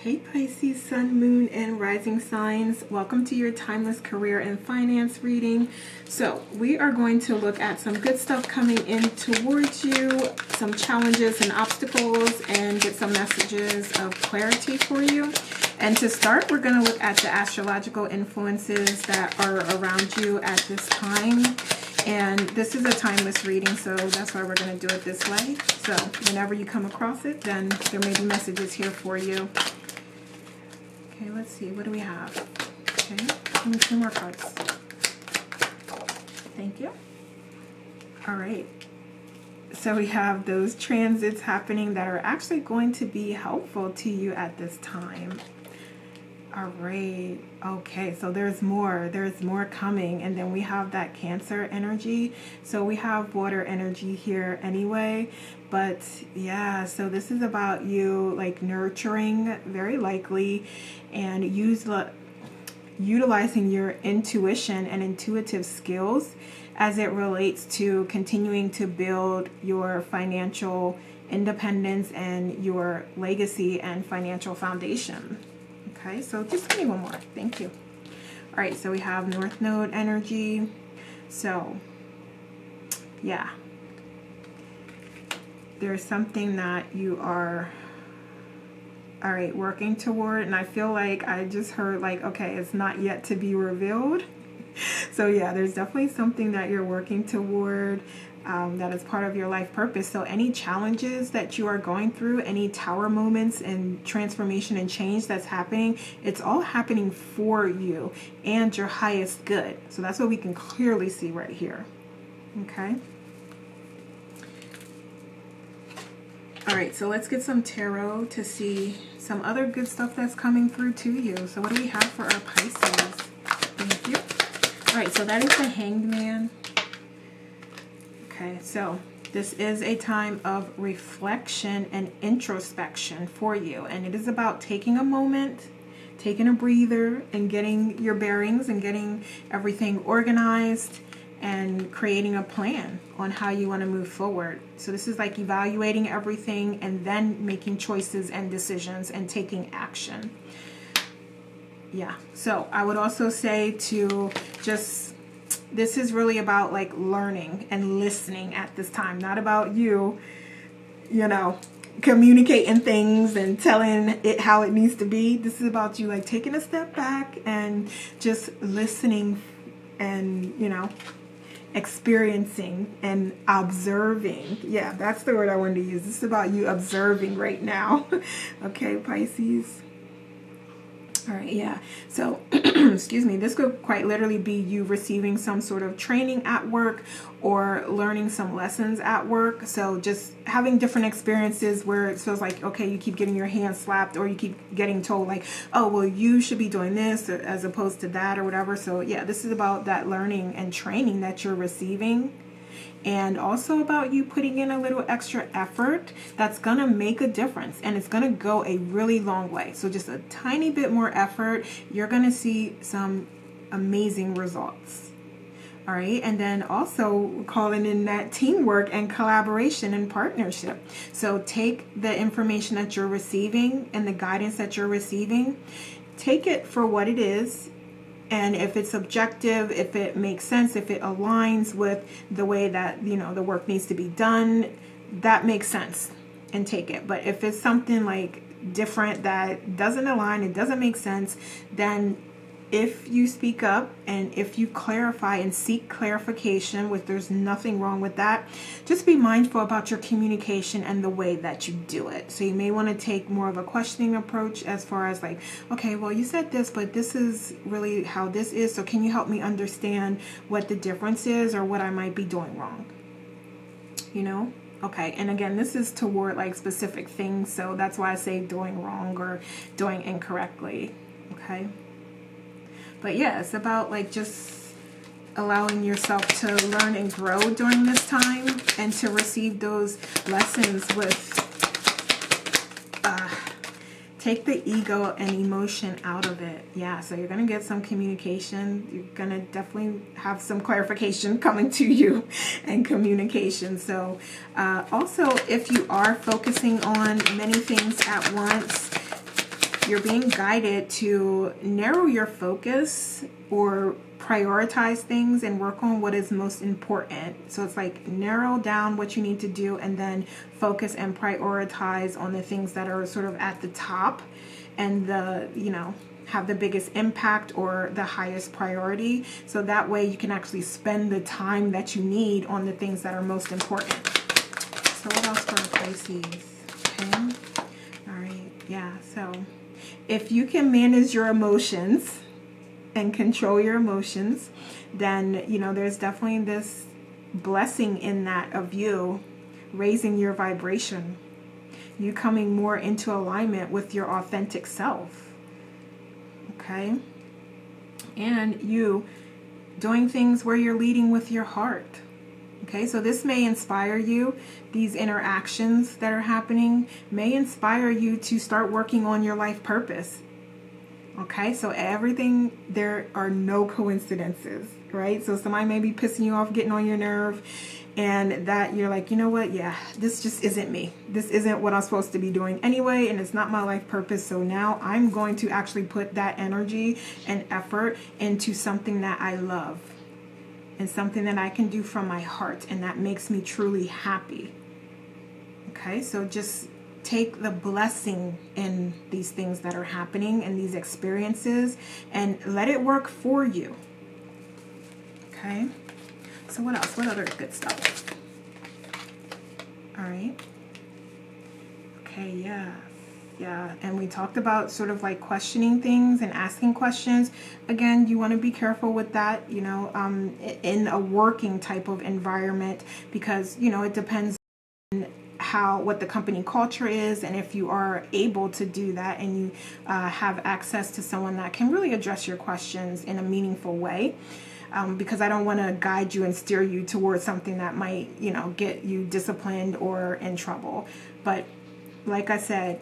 Hey Pisces, Sun, Moon, and Rising signs. Welcome to your timeless career and finance reading. So we are going to look at some good stuff coming in towards you, some challenges and obstacles, and get some messages of clarity for you. And to start, we're going to look at the astrological influences that are around you at this time. And this is a timeless reading, so that's why we're going to do it this way. So whenever you come across it, then there may be messages here for you. Okay, let's see. What do we have? Okay, give me 2 more cards. Thank you. All right. So we have those transits happening that are actually going to be helpful to you at this time. All right. Okay, so there's more. There's more coming. And then we have that Cancer energy. So we have water energy here anyway. But yeah, so this is about you like nurturing, very likely, and utilizing your intuition and intuitive skills as it relates to continuing to build your financial independence and your legacy and financial foundation. Okay, so just give me one more. Thank you. All right, so we have North Node energy. So, yeah. There's something that you are, all right, working toward. And I feel like I just heard like, okay, it's not yet to be revealed. So, yeah, there's definitely something that you're working toward. That is part of your life purpose. So any challenges that you are going through, any tower moments and transformation and change that's happening, it's all happening for you and your highest good. So that's what we can clearly see right here. Okay. All right, so let's get some tarot to see some other good stuff that's coming through to you. So what do we have for our Pisces? Thank you. All right, so that is the Hanged Man. Okay, so this is a time of reflection and introspection for you. And it is about taking a moment, taking a breather, and getting your bearings and getting everything organized and creating a plan on how you want to move forward. So this is like evaluating everything and then making choices and decisions and taking action. Yeah, so I would also say to just... this is really about like learning and listening at this time, not about you know, communicating things and telling it how it needs to be. This is about you like taking a step back and just listening and, you know, experiencing and observing. Yeah, that's the word I wanted to use. This is about you observing right now. Okay, Pisces. All right, yeah. So, excuse me, this could quite literally be you receiving some sort of training at work or learning some lessons at work. So just having different experiences where it feels like, okay, you keep getting your hand slapped or you keep getting told like, oh, well, you should be doing this as opposed to that or whatever. So yeah, this is about that learning and training that you're receiving. And also about you putting in a little extra effort that's going to make a difference. And it's going to go a really long way. So just a tiny bit more effort, you're going to see some amazing results. All right. And then also calling in that teamwork and collaboration and partnership. So take the information that you're receiving and the guidance that you're receiving. Take it for what it is. And if it's objective, if it makes sense, if it aligns with the way that, you know, the work needs to be done, that makes sense and take it. But if it's something like different that doesn't align, it doesn't make sense, then if you speak up and if you clarify and seek clarification, which there's nothing wrong with that, just be mindful about your communication and the way that you do it. So you may want to take more of a questioning approach as far as like, okay, well, you said this, but this is really how this is. So can you help me understand what the difference is or what I might be doing wrong? You know? Okay, and again, this is toward like specific things. So that's why I say doing wrong or doing incorrectly. Okay. But yeah, it's about like just allowing yourself to learn and grow during this time and to receive those lessons with, take the ego and emotion out of it. Yeah, so you're going to get some communication. You're going to definitely have some clarification coming to you and communication. So also, if you are focusing on many things at once, you're being guided to narrow your focus or prioritize things and work on what is most important. So it's like narrow down what you need to do and then focus and prioritize on the things that are sort of at the top and the, have the biggest impact or the highest priority. So that way you can actually spend the time that you need on the things that are most important. So what else for Pisces? Okay. All right. Yeah. So if you can manage your emotions and control your emotions, then, there's definitely this blessing in that of you raising your vibration, you coming more into alignment with your authentic self. Okay. And you doing things where you're leading with your heart. Okay, so this may inspire you. These interactions that are happening may inspire you to start working on your life purpose. Okay, so everything, there are no coincidences, right? So somebody may be pissing you off, getting on your nerve, and that you're like, you know what? Yeah, this just isn't me. This isn't what I'm supposed to be doing anyway, and it's not my life purpose. So now I'm going to actually put that energy and effort into something that I love and something that I can do from my heart, and that makes me truly happy. Okay, so just take the blessing in these things that are happening and these experiences and let it work for you. Okay, so what else? What other good stuff? All right. Okay, yeah, and we talked about sort of like questioning things and asking questions. Again, you want to be careful with that, in a working type of environment, because, it depends what the company culture is, and if you are able to do that and you have access to someone that can really address your questions in a meaningful way, because I don't want to guide you and steer you towards something that might, get you disciplined or in trouble. But like I said,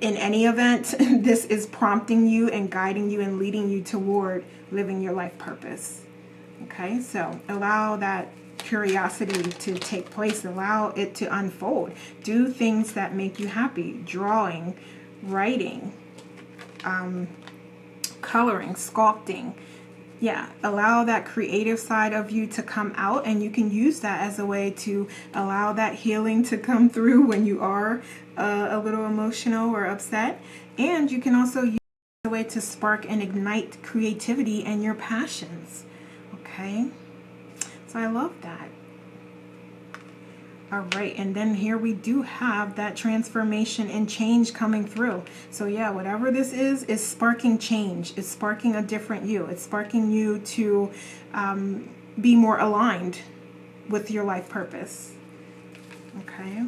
in any event, this is prompting you and guiding you and leading you toward living your life purpose. Okay, so allow that curiosity to take place, allow it to unfold. Do things that make you happy: drawing, writing, coloring, sculpting. Yeah, allow that creative side of you to come out, and you can use that as a way to allow that healing to come through when you are a little emotional or upset. And you can also use it as a way to spark and ignite creativity and your passions. Okay, so I love that. All right, and then here we do have that transformation and change coming through. So yeah, whatever this is sparking change. It's sparking a different you. It's sparking you to be more aligned with your life purpose. Okay,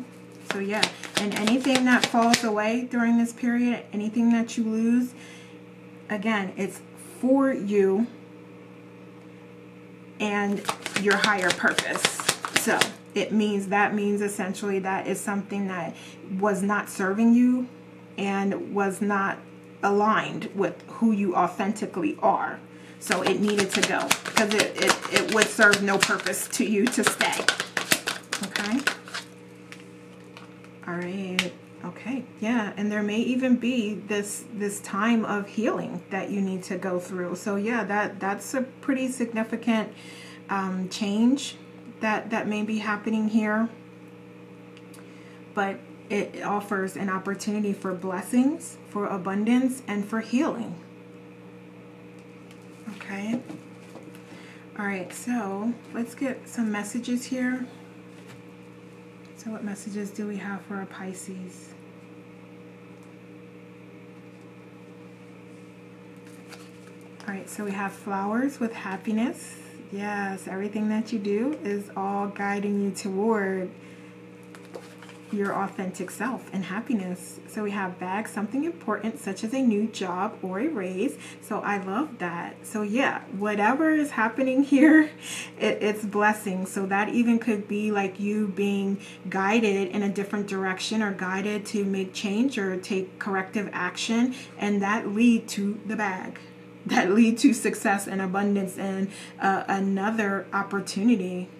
so yeah, and anything that falls away during this period, anything that you lose, again, it's for you and your higher purpose. So that means essentially that is something that was not serving you and was not aligned with who you authentically are. So it needed to go because it would serve no purpose to you to stay. Okay. All right. Okay. Yeah. And there may even be this time of healing that you need to go through. So yeah, that's a pretty significant change that may be happening here, but it offers an opportunity for blessings, for abundance, and for healing. Okay. All right, so let's get some messages here. So what messages do we have for our Pisces? All right, so we have flowers with happiness. Yes, everything that you do is all guiding you toward your authentic self and happiness. So we have bags, something important such as a new job or a raise. So I love that. So yeah, whatever is happening here, it's blessing. So that even could be like you being guided in a different direction or guided to make change or take corrective action, and that lead to the bag. That lead to success and abundance and another opportunity.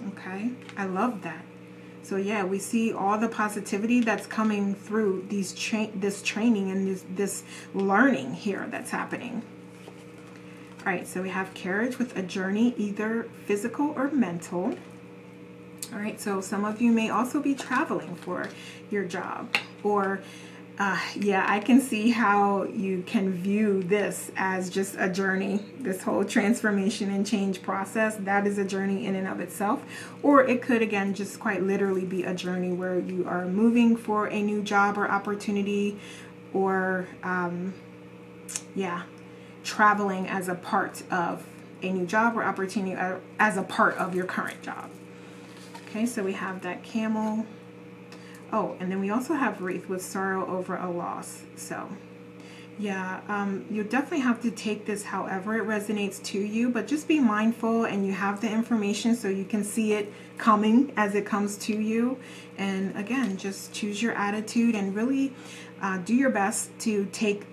Okay, I love that. So yeah, we see all the positivity that's coming through this training and this learning here that's happening. All right, so we have carriage with a journey, either physical or mental. All right, so some of you may also be traveling for your job, or yeah, I can see how you can view this as just a journey. This whole transformation and change process, that is a journey in and of itself. Or it could, again, just quite literally be a journey where you are moving for a new job or opportunity, or yeah, traveling as a part of a new job or opportunity, as a part of your current job. Okay, so we have that camel. Oh, and then we also have wreath with sorrow over a loss. So yeah, you definitely have to take this however it resonates to you, but just be mindful and you have the information so you can see it coming as it comes to you. And again, just choose your attitude and really do your best to take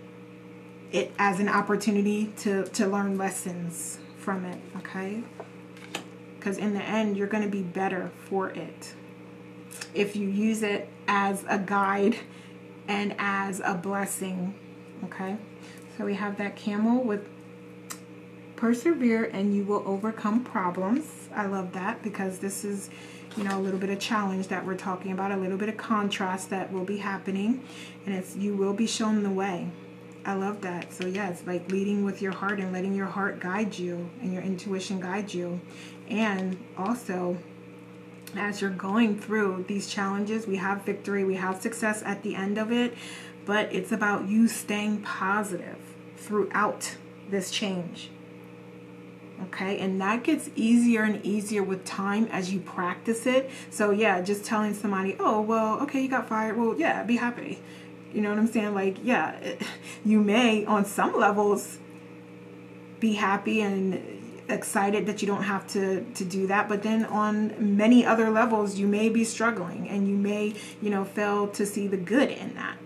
it as an opportunity to learn lessons from it, okay? Because in the end, you're going to be better for it if you use it as a guide and as a blessing, okay? So we have that camel with persevere and you will overcome problems. I love that, because this is, you know, a little bit of challenge that we're talking about, a little bit of contrast that will be happening, and it's you will be shown the way. I love that. So yeah, it's like leading with your heart and letting your heart guide you and your intuition guide you. And also, as you're going through these challenges, we have victory, we have success at the end of it, but it's about you staying positive throughout this change. Okay, and that gets easier and easier with time as you practice it. So yeah, just telling somebody, oh, well, okay, you got fired. Well, yeah, be happy. You know what I'm saying? Like, yeah, you may on some levels be happy and excited that you don't have to do that, but then on many other levels you may be struggling and you may, you know, fail to see the good in that.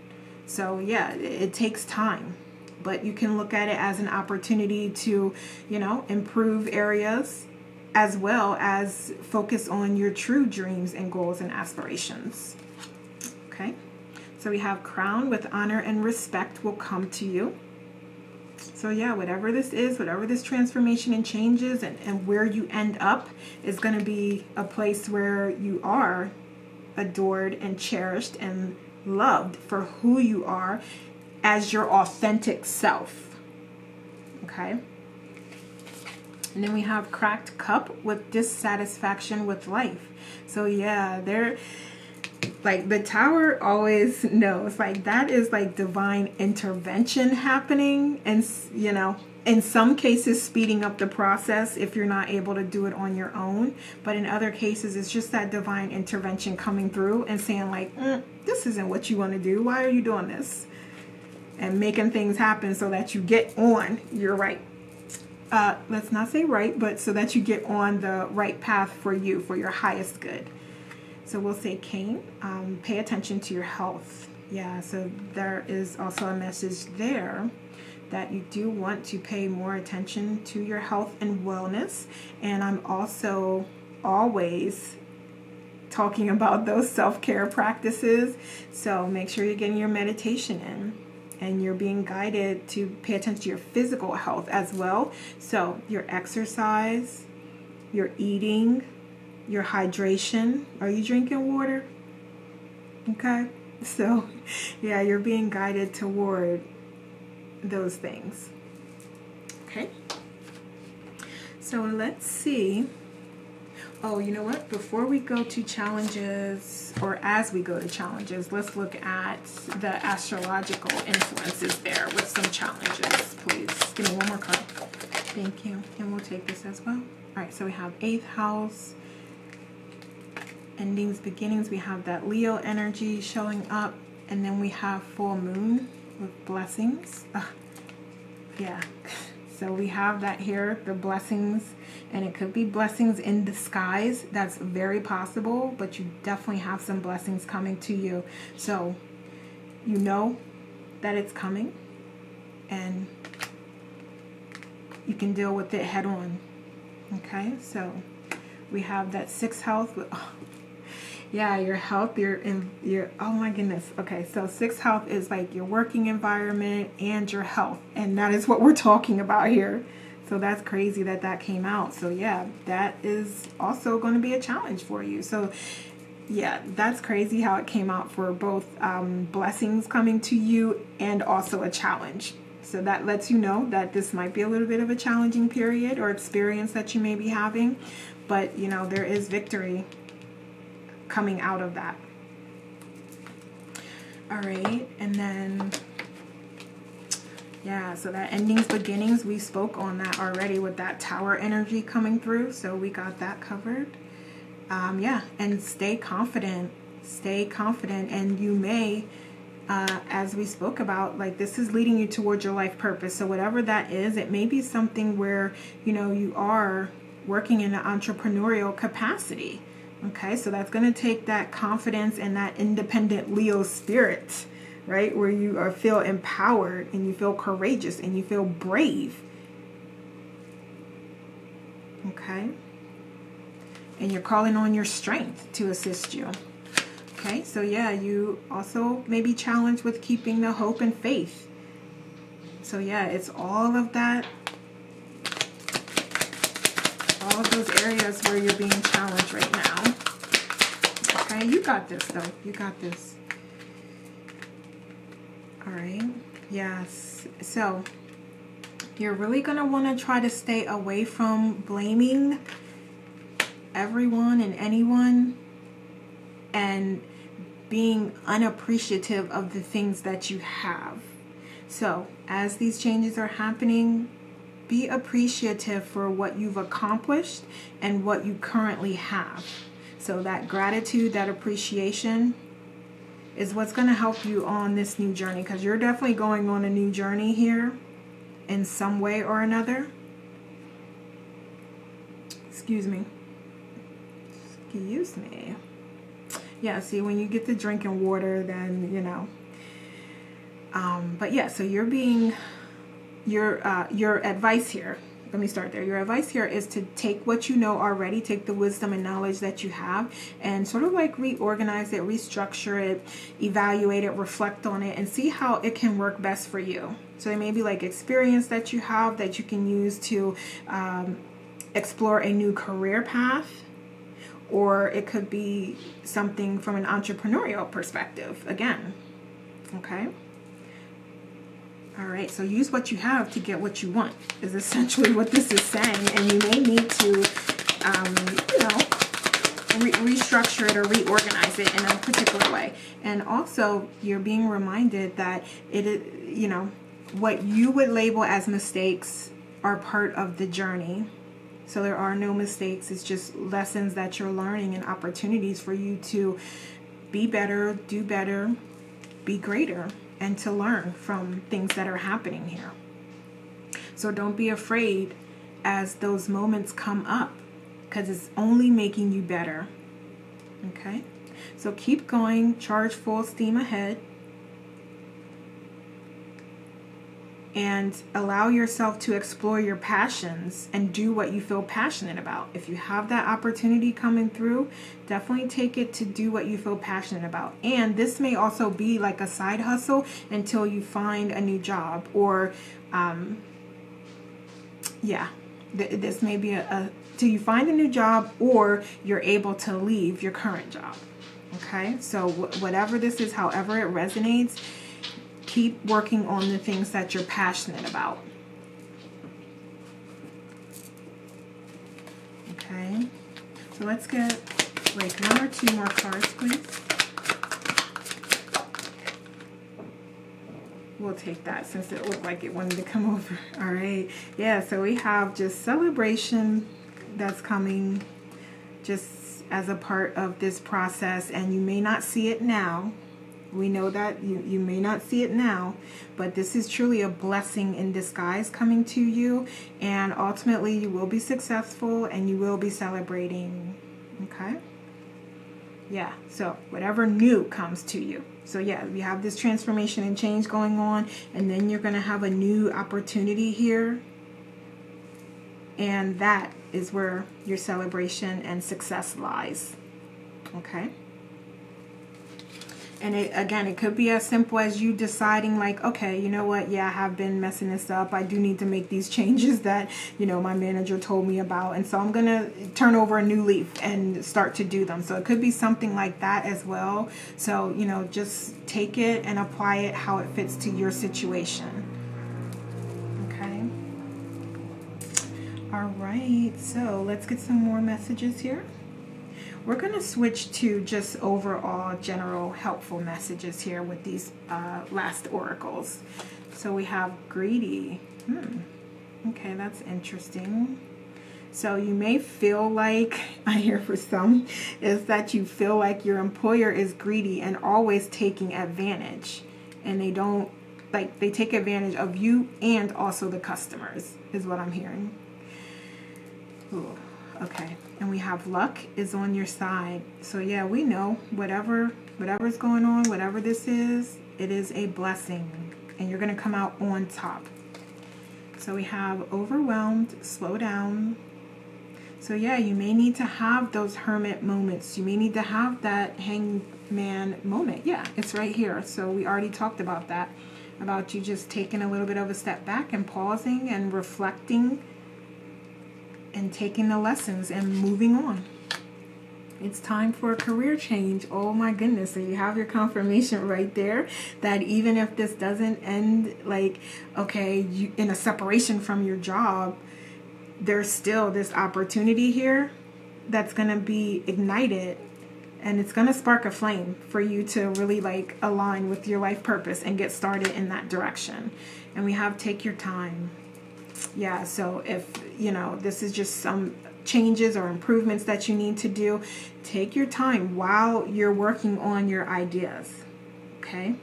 So yeah, it takes time, but you can look at it as an opportunity to, you know, improve areas as well as focus on your true dreams and goals and aspirations. Okay, so we have crown with honor and respect will come to you. So yeah, whatever this is, whatever this transformation and changes, and where you end up is going to be a place where you are adored and cherished and loved for who you are as your authentic self. Okay. And then we have cracked cup with dissatisfaction with life. So yeah, like the tower always knows, like that is like divine intervention happening, and you know, in some cases speeding up the process if you're not able to do it on your own, but in other cases it's just that divine intervention coming through and saying like, this isn't what you want to do, why are you doing this, and making things happen so that you get on your right, let's not say right, but so that you get on the right path for you, for your highest good. So we'll say Cain, pay attention to your health. Yeah, so there is also a message there that you do want to pay more attention to your health and wellness. And I'm also always talking about those self-care practices. So make sure you're getting your meditation in and you're being guided to pay attention to your physical health as well. So your exercise, your eating, your hydration. Are you drinking water? Okay. So yeah, you're being guided toward those things. Okay. So let's see. Oh, you know what? Before we go to challenges, or as we go to challenges, let's look at the astrological influences there with some challenges, please. Give me one more card. Thank you. And we'll take this as well. All right, so we have 8th house. Endings, beginnings, we have that Leo energy showing up, and then we have full moon with blessings. Yeah, so we have that here, the blessings, and it could be blessings in disguise. That's very possible, but you definitely have some blessings coming to you. So you know that it's coming and you can deal with it head on. Okay, so we have that 6th house with, Yeah, your health, oh my goodness. Okay, so sixth health is like your working environment and your health. And that is what we're talking about here. So that's crazy that that came out. So yeah, that is also going to be a challenge for you. So yeah, that's crazy how it came out for both blessings coming to you and also a challenge. So that lets you know that this might be a little bit of a challenging period or experience that you may be having. But, you know, there is victory coming out of that. All right. And then, yeah, so that endings, beginnings, we spoke on that already with that tower energy coming through. So we got that covered. Yeah, and stay confident. Stay confident. And you may, as we spoke about, like this is leading you towards your life purpose. So whatever that is, it may be something where, you know, you are working in an entrepreneurial capacity. Okay, so that's going to take that confidence and that independent Leo spirit, right? Where you feel empowered and you feel courageous and you feel brave. Okay. And you're calling on your strength to assist you. Okay, so yeah, you also may be challenged with keeping the hope and faith. So yeah, it's all of that. All of those areas where you're being challenged right now. Okay, you got this though. You got this. All right. Yes. So you're really going to want to try to stay away from blaming everyone and anyone and being unappreciative of the things that you have. So as these changes are happening, be appreciative for what you've accomplished and what you currently have. So that gratitude, that appreciation is what's going to help you on this new journey, because you're definitely going on a new journey here in some way or another. Excuse me. Excuse me. Yeah, see, when you get to drinking water, then, you know. But yeah, so you're being, your advice here, let me start there. Your advice here is to take what you know already, take the wisdom and knowledge that you have, and sort of like reorganize it, restructure it, evaluate it, reflect on it, and see how it can work best for you. So it may be like experience that you have that you can use to explore a new career path. Or it could be something from an entrepreneurial perspective, again. Okay? All right, so use what you have to get what you want is essentially what this is saying. And you may need to, you know, restructure it or reorganize it in a particular way. And also, you're being reminded that it is, you know, what you would label as mistakes are part of the journey. So there are no mistakes. It's just lessons that you're learning and opportunities for you to be better, do better, be greater, and to learn from things that are happening here. So don't be afraid as those moments come up, because it's only making you better. Okay? So keep going, charge full steam ahead, and allow yourself to explore your passions and do what you feel passionate about. If you have that opportunity coming through, definitely take it to do what you feel passionate about. And this may also be like a side hustle until you find a new job, or this may be till you find a new job or you're able to leave your current job. Okay, so whatever this is, however it resonates, keep working on the things that you're passionate about. Okay, so let's get like 1 or 2 more cards, please. We'll take that since it looked like it wanted to come over. All right, yeah, so we have just celebration that's coming just as a part of this process, and you may not see it now. We know that you may not see it now, but this is truly a blessing in disguise coming to you, and ultimately you will be successful and you will be celebrating. Okay? Yeah, so whatever new comes to you. So yeah, we have this transformation and change going on, and then you're going to have a new opportunity here, and that is where your celebration and success lies. Okay? And again, it could be as simple as you deciding like, okay, you know what? Yeah, I have been messing this up. I do need to make these changes that, you know, my manager told me about. And so I'm going to turn over a new leaf and start to do them. So it could be something like that as well. So, you know, just take it and apply it how it fits to your situation. Okay. All right. So let's get some more messages here. We're going to switch to just overall general helpful messages here with these last oracles. So we have greedy. Okay, that's interesting. So you may feel like, I hear for some, is that you feel like your employer is greedy and always taking advantage. And they don't, like, they take advantage of you and also the customers, is what I'm hearing. Ooh. Okay, and we have luck is on your side. So yeah, we know whatever's going on, whatever this is, it is a blessing, and you're going to come out on top. So we have overwhelmed, slow down. So yeah, you may need to have those hermit moments. You may need to have that hangman moment. Yeah, it's right here. So we already talked about that, about you just taking a little bit of a step back and pausing and reflecting and taking the lessons and moving on. It's time for a career change. Oh my goodness. So you have your confirmation right there that even if this doesn't end like, okay, you in a separation from your job, there's still this opportunity here that's going to be ignited, and it's going to spark a flame for you to really like align with your life purpose and get started in that direction. And we have take your time. Yeah, so if, you know, this is just some changes or improvements that you need to do, take your time while you're working on your ideas, okay?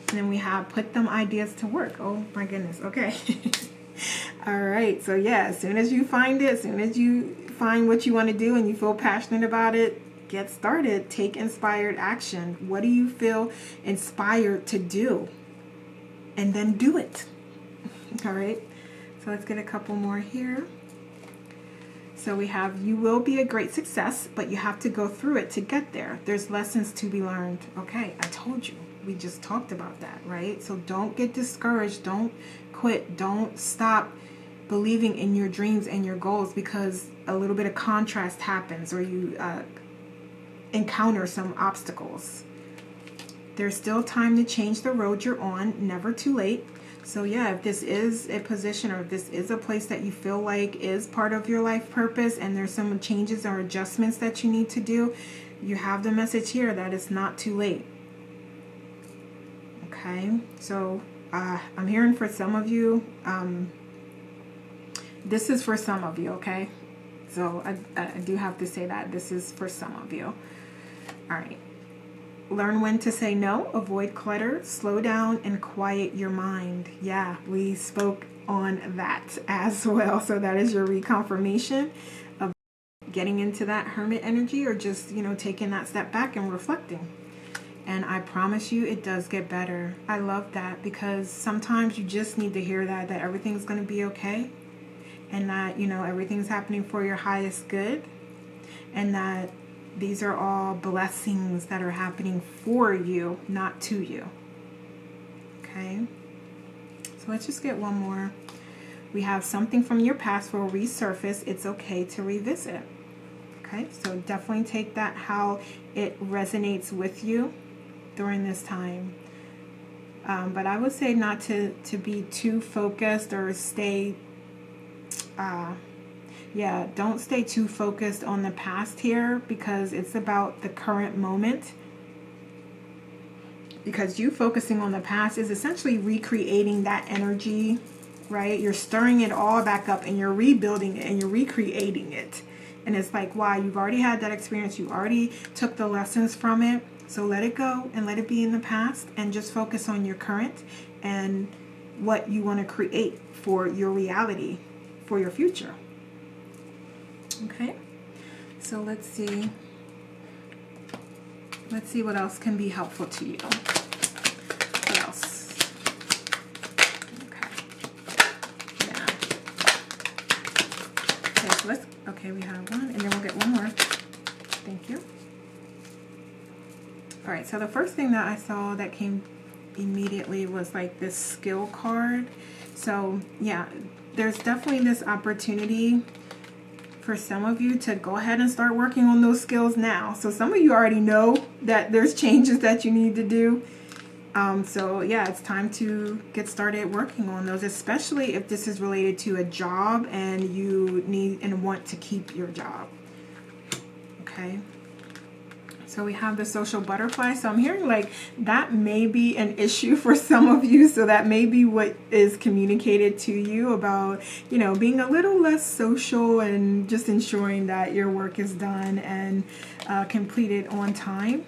And then we have put them ideas to work. Oh my goodness, okay. All right, so yeah, as soon as you find it, as soon as you find what you want to do and you feel passionate about it, get started. Take inspired action. What do you feel inspired to do? And then do it. All right. So let's get a couple more here. So we have, you will be a great success, but you have to go through it to get there. There's lessons to be learned. Okay, I told you. We just talked about that, right? So don't get discouraged. Don't quit. Don't stop believing in your dreams and your goals because a little bit of contrast happens or you encounter some obstacles. There's still time to change the road you're on. Never too late. So yeah, if this is a position or if this is a place that you feel like is part of your life purpose and there's some changes or adjustments that you need to do, you have the message here that it's not too late. Okay, so I'm hearing for some of you, this is for some of you, okay? So I do have to say that this is for some of you. All right. Learn when to say no, avoid clutter, slow down, and quiet your mind. Yeah, we spoke on that as well. So that is your reconfirmation of getting into that hermit energy or just, you know, taking that step back and reflecting. And I promise you it does get better. I love that because sometimes you just need to hear that everything's going to be okay and that, you know, everything's happening for your highest good and that these are all blessings that are happening for you, not to you. Okay. So let's just get one more. We have something from your past will resurface. It's okay to revisit. Okay. So definitely take that how it resonates with you during this time. But I would say not to be too focused or stay don't stay too focused on the past here because it's about the current moment. Because you focusing on the past is essentially recreating that energy, right? You're stirring it all back up and you're rebuilding it and you're recreating it. And it's like, wow, you've already had that experience. You already took the lessons from it. So let it go and let it be in the past and just focus on your current and what you want to create for your reality, for your future. Okay, so let's see what else can be helpful to you. What else? Okay, yeah. Okay, so we have one, and then we'll get one more. Thank you. All right, so the first thing that I saw that came immediately was like this skill card. So yeah, there's definitely this opportunity for some of you to go ahead and start working on those skills now. So some of you already know that there's changes that you need to do. So yeah, it's time to get started working on those, especially if this is related to a job and you need and want to keep your job. Okay. So we have the social butterfly. So I'm hearing like that may be an issue for some of you. So that may be what is communicated to you about, you know, being a little less social and just ensuring that your work is done and completed on time.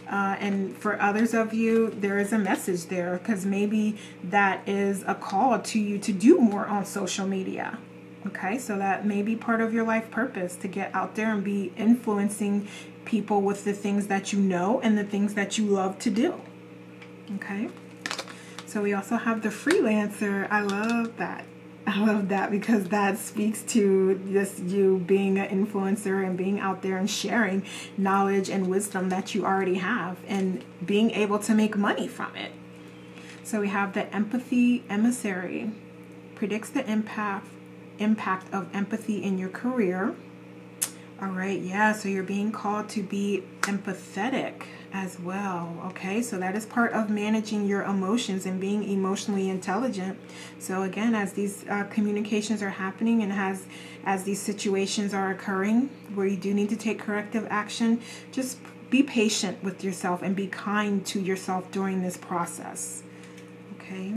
And for others of you, there is a message there because maybe that is a call to you to do more on social media. Okay, so that may be part of your life purpose, to get out there and be influencing people with the things that you know and the things that you love to do. Okay, so we also have the freelancer. I love that. I love that because that speaks to just you being an influencer and being out there and sharing knowledge and wisdom that you already have and being able to make money from it. So we have the empathy emissary. Predicts the impact of empathy in your career. All right, yeah, so you're being called to be empathetic as well. Okay, so that is part of managing your emotions and being emotionally intelligent. So again, as these communications are happening and as these situations are occurring where you do need to take corrective action, just be patient with yourself and be kind to yourself during this process. Okay.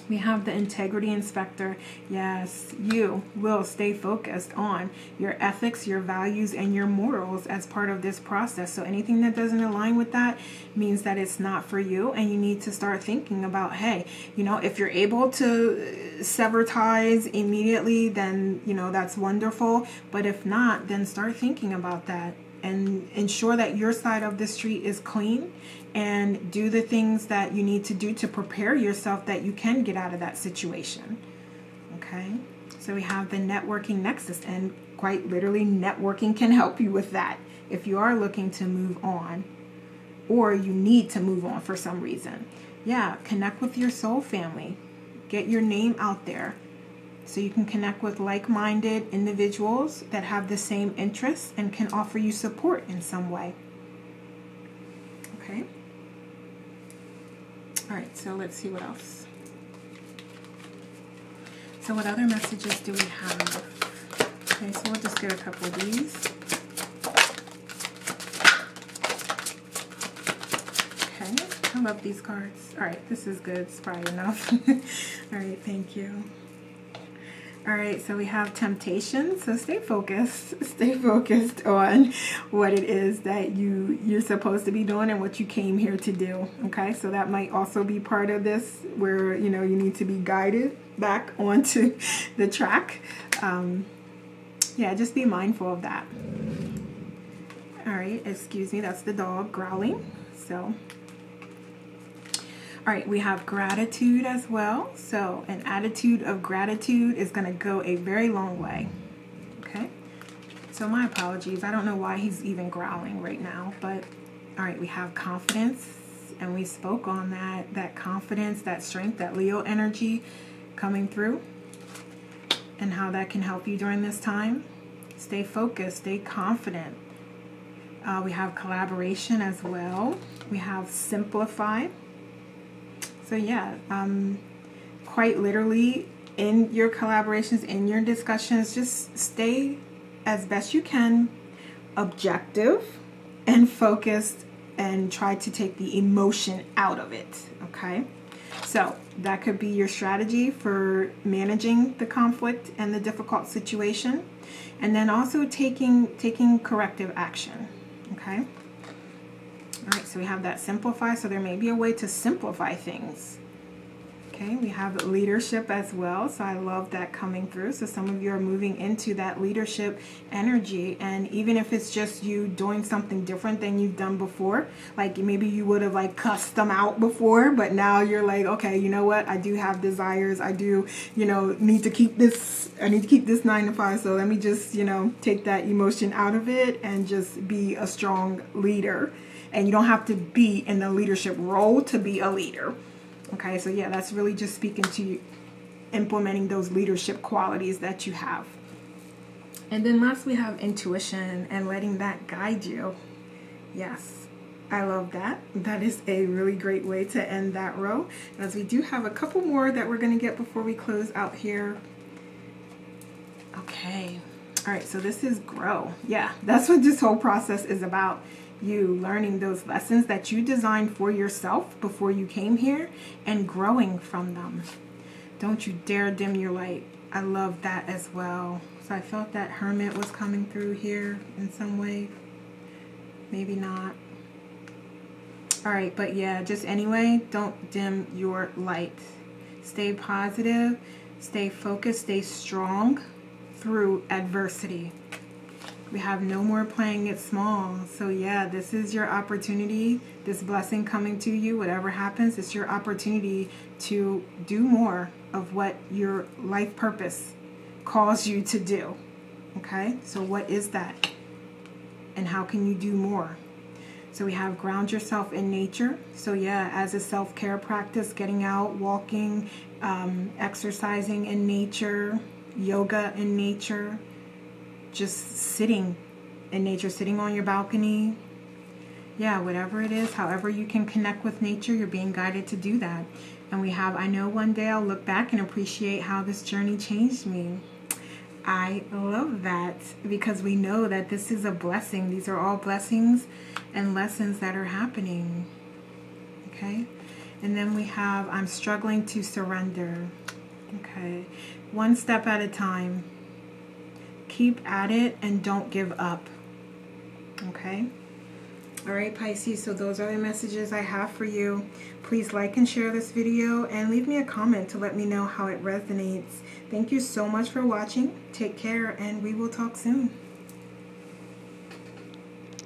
We have the integrity inspector. Yes, you will stay focused on your ethics, your values, and your morals as part of this process. So anything that doesn't align with that means that it's not for you, and you need to start thinking about, hey, you know, if you're able to sever ties immediately, then, you know, that's wonderful. But if not, then start thinking about that and ensure that your side of the street is clean, and do the things that you need to do to prepare yourself that you can get out of that situation. Okay, so we have the networking nexus, and quite literally networking can help you with that if you are looking to move on or you need to move on for some reason. Yeah, connect with your soul family. Get your name out there so you can connect with like-minded individuals that have the same interests and can offer you support in some way. Okay. All right, so let's see what else. So what other messages do we have? Okay, so we'll just get a couple of these. Okay, I love these cards. All right, this is good. It's probably enough. All right, thank you. All right, so we have temptation. So stay focused. Stay focused on what it is that you're supposed to be doing and what you came here to do. Okay, so that might also be part of this, where you know you need to be guided back onto the track. Yeah, just be mindful of that. All right, excuse me, that's the dog growling. So. All right, we have gratitude as well. So an attitude of gratitude is going to go a very long way. Okay, so my apologies. I don't know why he's even growling right now, but all right, we have confidence, and we spoke on that confidence, that strength, that Leo energy coming through, and how that can help you during this time. Stay focused, stay confident. We have collaboration as well. We have simplify. So yeah, quite literally in your collaborations, in your discussions, just stay as best you can objective and focused and try to take the emotion out of it, okay? So that could be your strategy for managing the conflict and the difficult situation, and then also taking corrective action, okay? All right, so we have that simplify. So there may be a way to simplify things. Okay, we have leadership as well. So I love that coming through. So some of you are moving into that leadership energy. And even if it's just you doing something different than you've done before, like maybe you would have like cussed them out before, but now you're like, okay, you know what? I do have desires. I do, you know, need to keep this. I need to keep this 9 to 5. So let me just, you know, take that emotion out of it and just be a strong leader And you don't have to be in the leadership role to be a leader. Okay, so yeah, that's really just speaking to you, implementing those leadership qualities that you have. And then last we have intuition and letting that guide you. Yes, I love that. That is a really great way to end that row. As we do have a couple more that we're going to get before we close out here. Okay. All right, so this is grow. Yeah, that's what this whole process is about. You learning those lessons that you designed for yourself before you came here and growing from them. Don't you dare dim your light. I love that as well. So I felt that Hermit was coming through here in some way. Maybe not. All right, but yeah, just anyway, don't dim your light. Stay positive, stay focused, stay strong through adversity. We have no more playing it small. So yeah, this is your opportunity. This blessing coming to you, whatever happens, it's your opportunity to do more of what your life purpose calls you to do. Okay, so what is that? And how can you do more? So we have ground yourself in nature. So yeah, as a self-care practice, getting out, walking, exercising in nature, yoga in nature, just sitting in nature, sitting on your balcony. Yeah, whatever it is, however you can connect with nature, you're being guided to do that. And we have, I know one day I'll look back and appreciate how this journey changed me. I love that, because we know that this is a blessing. These are all blessings and lessons that are happening. Okay. And then we have, I'm struggling to surrender. Okay. One step at a time. Keep at it and don't give up. Okay. All right, Pisces, so those are the messages I have for you. Please like and share this video and leave me a comment to let me know how it resonates. Thank you so much for watching. Take care, and we will talk soon.